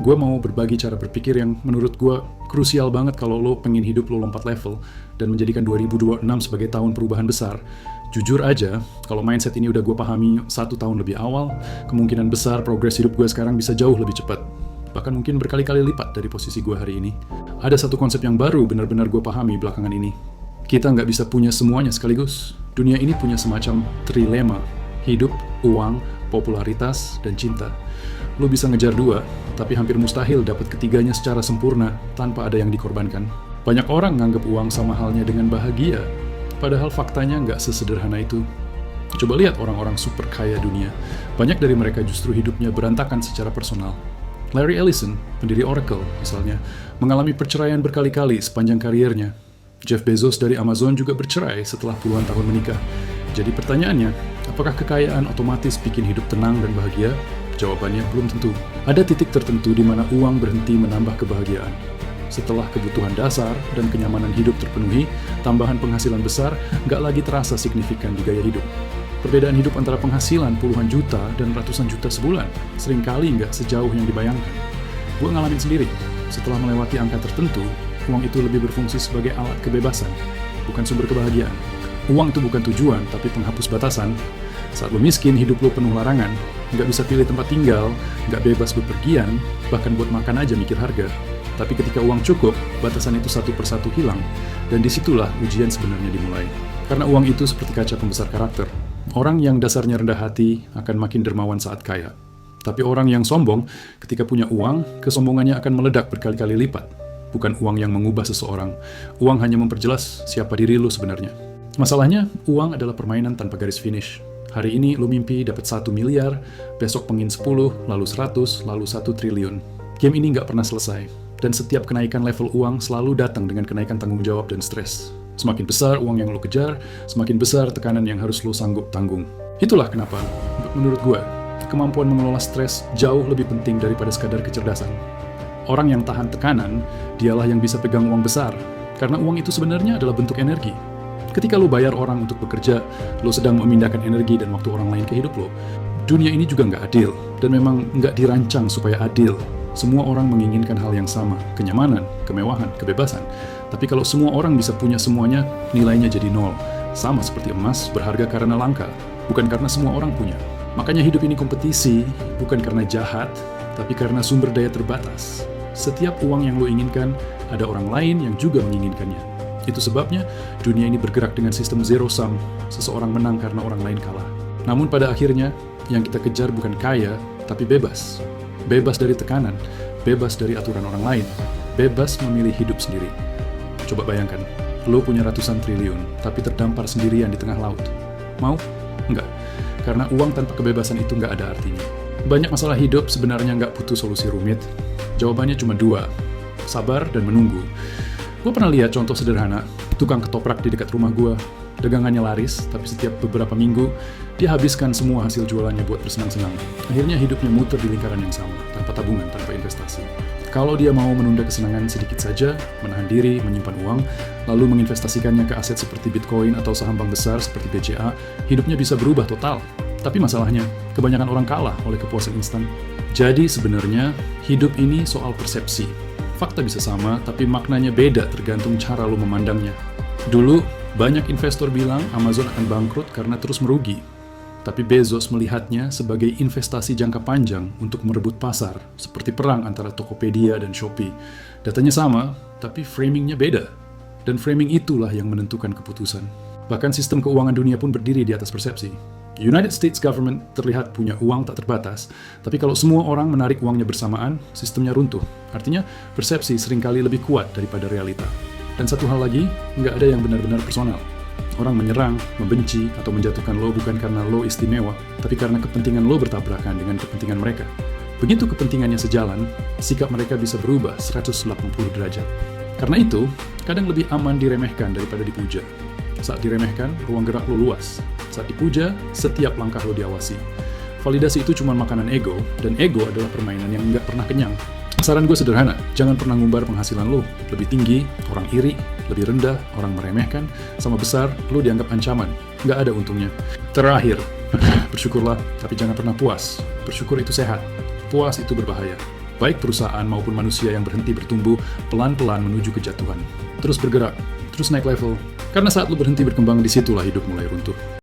gue mau berbagi cara berpikir yang menurut gue krusial banget kalau lo pengen hidup lo lompat level dan menjadikan 2026 sebagai tahun perubahan besar. Jujur aja, kalau mindset ini udah gue pahami 1 tahun lebih awal, kemungkinan besar progres hidup gue sekarang bisa jauh lebih cepat. Bahkan mungkin berkali-kali lipat dari posisi gue hari ini. Ada satu konsep yang baru benar-benar gue pahami belakangan ini. Kita nggak bisa punya semuanya sekaligus. Dunia ini punya semacam trilema. Hidup, uang, popularitas, dan cinta. Lo bisa ngejar 2, tapi hampir mustahil dapat ketiganya secara sempurna tanpa ada yang dikorbankan. Banyak orang nganggap uang sama halnya dengan bahagia, padahal faktanya nggak sesederhana itu. Coba lihat orang-orang super kaya dunia. Banyak dari mereka justru hidupnya berantakan secara personal. Larry Ellison, pendiri Oracle misalnya, mengalami perceraian berkali-kali sepanjang kariernya. Jeff Bezos dari Amazon juga bercerai setelah puluhan tahun menikah. Jadi pertanyaannya, apakah kekayaan otomatis bikin hidup tenang dan bahagia? Jawabannya belum tentu. Ada titik tertentu di mana uang berhenti menambah kebahagiaan. Setelah kebutuhan dasar dan kenyamanan hidup terpenuhi, tambahan penghasilan besar nggak lagi terasa signifikan di gaya hidup. Perbedaan hidup antara penghasilan puluhan juta dan ratusan juta sebulan seringkali nggak sejauh yang dibayangkan. Gue ngalamin sendiri, setelah melewati angka tertentu, uang itu lebih berfungsi sebagai alat kebebasan, bukan sumber kebahagiaan. Uang itu bukan tujuan, tapi penghapus batasan. Saat lo miskin, hidup lo penuh larangan, nggak bisa pilih tempat tinggal, nggak bebas bepergian, bahkan buat makan aja mikir harga. Tapi ketika uang cukup, batasan itu satu persatu hilang, dan disitulah ujian sebenarnya dimulai. Karena uang itu seperti kaca pembesar karakter. Orang yang dasarnya rendah hati akan makin dermawan saat kaya. Tapi orang yang sombong, ketika punya uang, kesombongannya akan meledak berkali-kali lipat. Bukan uang yang mengubah seseorang, uang hanya memperjelas siapa diri lo sebenarnya. Masalahnya, uang adalah permainan tanpa garis finish. Hari ini lo mimpi dapat 1 miliar, besok pengen 10, lalu 100, lalu 1 triliun. Game ini nggak pernah selesai, dan setiap kenaikan level uang selalu datang dengan kenaikan tanggung jawab dan stres. Semakin besar uang yang lo kejar, semakin besar tekanan yang harus lo sanggup tanggung. Itulah kenapa, menurut gue, kemampuan mengelola stres jauh lebih penting daripada sekadar kecerdasan. Orang yang tahan tekanan, dialah yang bisa pegang uang besar, karena uang itu sebenarnya adalah bentuk energi. Ketika lo bayar orang untuk bekerja, lo sedang memindahkan energi dan waktu orang lain ke hidup lo. Dunia ini juga nggak adil, dan memang nggak dirancang supaya adil. Semua orang menginginkan hal yang sama, kenyamanan, kemewahan, kebebasan. Tapi kalau semua orang bisa punya semuanya, nilainya jadi 0. Sama seperti emas, berharga karena langka, bukan karena semua orang punya. Makanya hidup ini kompetisi, bukan karena jahat, tapi karena sumber daya terbatas. Setiap uang yang lo inginkan, ada orang lain yang juga menginginkannya. Itu sebabnya dunia ini bergerak dengan sistem zero sum, seseorang menang karena orang lain kalah. Namun pada akhirnya, yang kita kejar bukan kaya, tapi bebas. Bebas dari tekanan, bebas dari aturan orang lain, bebas memilih hidup sendiri. Coba bayangkan, lo punya ratusan triliun, tapi terdampar sendirian di tengah laut. Mau? Enggak. Karena uang tanpa kebebasan itu nggak ada artinya. Banyak masalah hidup sebenarnya nggak butuh solusi rumit. Jawabannya cuma 2, sabar dan menunggu. Gue pernah lihat contoh sederhana, tukang ketoprak di dekat rumah gue. Dagangannya laris, tapi setiap beberapa minggu, dia habiskan semua hasil jualannya buat bersenang-senang. Akhirnya hidupnya muter di lingkaran yang sama, tanpa tabungan, tanpa investasi. Kalau dia mau menunda kesenangan sedikit saja, menahan diri, menyimpan uang, lalu menginvestasikannya ke aset seperti Bitcoin atau saham bank besar seperti BCA, hidupnya bisa berubah total. Tapi masalahnya, kebanyakan orang kalah oleh kepuasan instan. Jadi sebenarnya, hidup ini soal persepsi. Fakta bisa sama, tapi maknanya beda tergantung cara lo memandangnya. Dulu, banyak investor bilang Amazon akan bangkrut karena terus merugi. Tapi Bezos melihatnya sebagai investasi jangka panjang untuk merebut pasar, seperti perang antara Tokopedia dan Shopee. Datanya sama, tapi framingnya beda. Dan framing itulah yang menentukan keputusan. Bahkan sistem keuangan dunia pun berdiri di atas persepsi. United States government terlihat punya uang tak terbatas, tapi kalau semua orang menarik uangnya bersamaan, sistemnya runtuh. Artinya, persepsi seringkali lebih kuat daripada realita. Dan satu hal lagi, nggak ada yang benar-benar personal. Orang menyerang, membenci, atau menjatuhkan lo bukan karena lo istimewa, tapi karena kepentingan lo bertabrakan dengan kepentingan mereka. Begitu kepentingannya sejalan, sikap mereka bisa berubah 180 derajat. Karena itu, kadang lebih aman diremehkan daripada dipuja. Saat diremehkan, ruang gerak lo luas. Saat dipuja, setiap langkah lo diawasi. Validasi itu cuma makanan ego, dan ego adalah permainan yang nggak pernah kenyang. Saran gue sederhana, jangan pernah ngumbar penghasilan lo. Lebih tinggi, orang iri, lebih rendah, orang meremehkan, sama besar, lo dianggap ancaman. Nggak ada untungnya. Terakhir, bersyukurlah, tapi jangan pernah puas. Bersyukur itu sehat, puas itu berbahaya. baik perusahaan maupun manusia yang berhenti bertumbuh pelan-pelan menuju kejatuhan. Terus bergerak, terus naik level. Karena saat lu berhenti berkembang, disitulah hidup mulai runtuh.